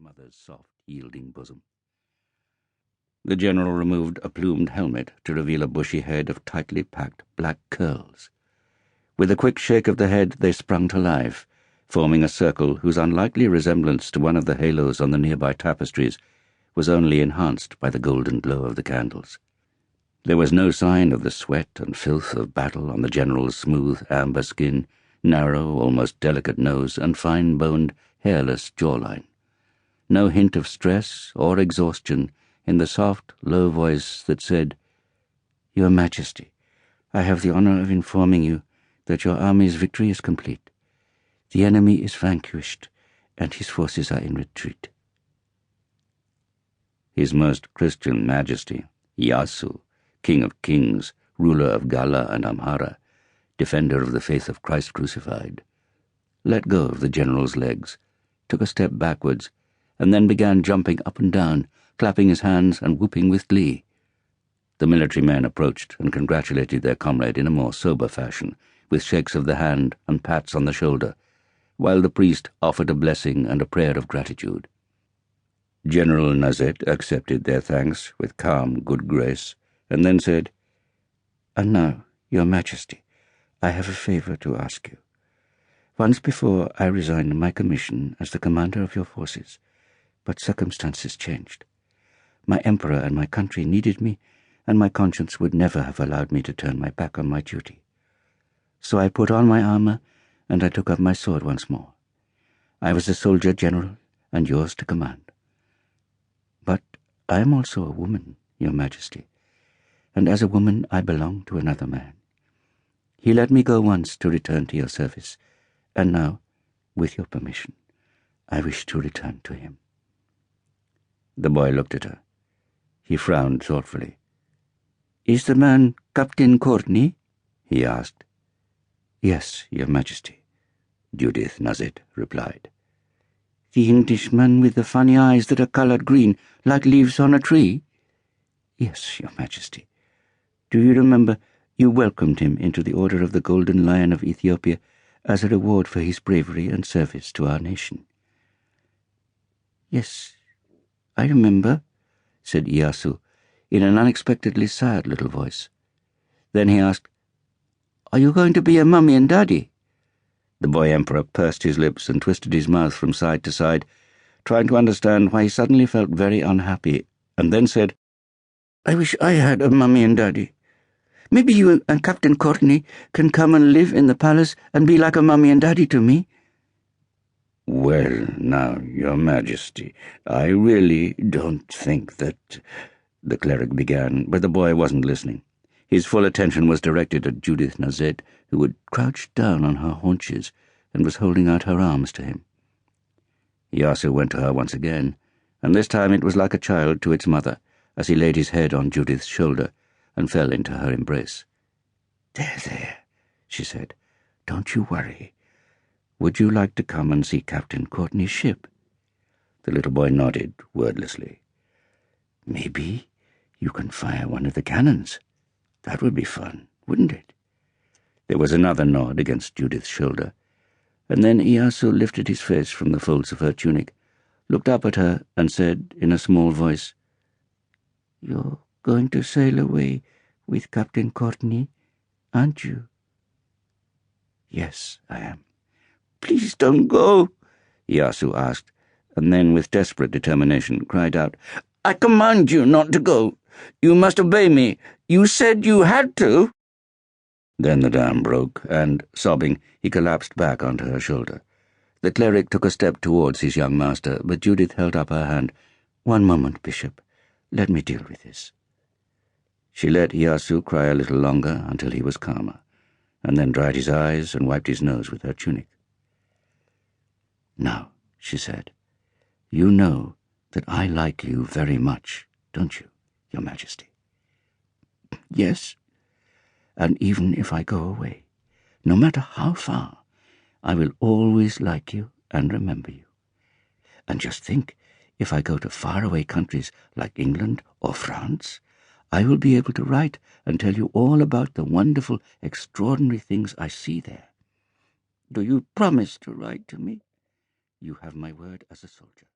mother's soft, yielding bosom. The general removed a plumed helmet to reveal a bushy head of tightly packed black curls. With a quick shake of the head, they sprung to life, forming a circle whose unlikely resemblance to one of the halos on the nearby tapestries was only enhanced by the golden glow of the candles. There was no sign of the sweat and filth of battle on the general's smooth amber skin, narrow, almost delicate nose, and fine-boned, hairless jawline. No hint of stress or exhaustion in the soft, low voice that said, "Your Majesty, I have the honor of informing you that your army's victory is complete. The enemy is vanquished, and his forces are in retreat." His Most Christian Majesty, Yasu, King of Kings, ruler of Gala and Amhara, defender of the faith of Christ crucified, let go of the general's legs, took a step backwards, and then began jumping up and down, clapping his hands and whooping with glee. The military men approached and congratulated their comrade in a more sober fashion, with shakes of the hand and pats on the shoulder, while the priest offered a blessing and a prayer of gratitude. General Nazet accepted their thanks with calm good grace, and then said, "And now, Your Majesty, I have a favor to ask you. Once before I resigned my commission as the commander of your forces, but circumstances changed. My emperor and my country needed me, and my conscience would never have allowed me to turn my back on my duty. So I put on my armor, and I took up my sword once more. I was a soldier general, and yours to command. But I am also a woman, Your Majesty, and as a woman I belong to another man. He let me go once to return to your service, and now, with your permission, I wish to return to him." The boy looked at her. He frowned thoughtfully. "Is the man Captain Courtney?" he asked. "Yes, Your Majesty," Judith Nazet replied. "The Englishman with the funny eyes that are colored green, like leaves on a tree?" "Yes, Your Majesty. Do you remember you welcomed him into the Order of the Golden Lion of Ethiopia as a reward for his bravery and service to our nation?" "Yes, I remember," said Iyasu, in an unexpectedly sad little voice. Then he asked, "Are you going to be a mummy and daddy?" The boy emperor pursed his lips and twisted his mouth from side to side, trying to understand why he suddenly felt very unhappy, and then said, "I wish I had a mummy and daddy. Maybe you and Captain Courtney can come and live in the palace and be like a mummy and daddy to me." "Well, now, Your Majesty, I really don't think that—" the cleric began, but the boy wasn't listening. His full attention was directed at Judith Nazet, who had crouched down on her haunches and was holding out her arms to him. Yasu went to her once again, and this time it was like a child to its mother, as he laid his head on Judith's shoulder and fell into her embrace. "There, she said. "Don't you worry. Would you like to come and see Captain Courtney's ship?" The little boy nodded wordlessly. "Maybe you can fire one of the cannons. That would be fun, wouldn't it?" There was another nod against Judith's shoulder, and then Iyasu lifted his face from the folds of her tunic, looked up at her, and said in a small voice, "You're going to sail away with Captain Courtney, aren't you?" "Yes, I am." "Please don't go," Iyasu asked, and then with desperate determination cried out, "I command you not to go. You must obey me. You said you had to." Then the dam broke, and, sobbing, he collapsed back onto her shoulder. The cleric took a step towards his young master, but Judith held up her hand. "One moment, Bishop. Let me deal with this." She let Iyasu cry a little longer until he was calmer, and then dried his eyes and wiped his nose with her tunic. "Now," she said, "you know that I like you very much, don't you, Your Majesty?" "Yes." "And even if I go away, no matter how far, I will always like you and remember you. And just think, if I go to faraway countries like England or France, I will be able to write and tell you all about the wonderful, extraordinary things I see there. Do you promise to write to me? You have my word as a soldier."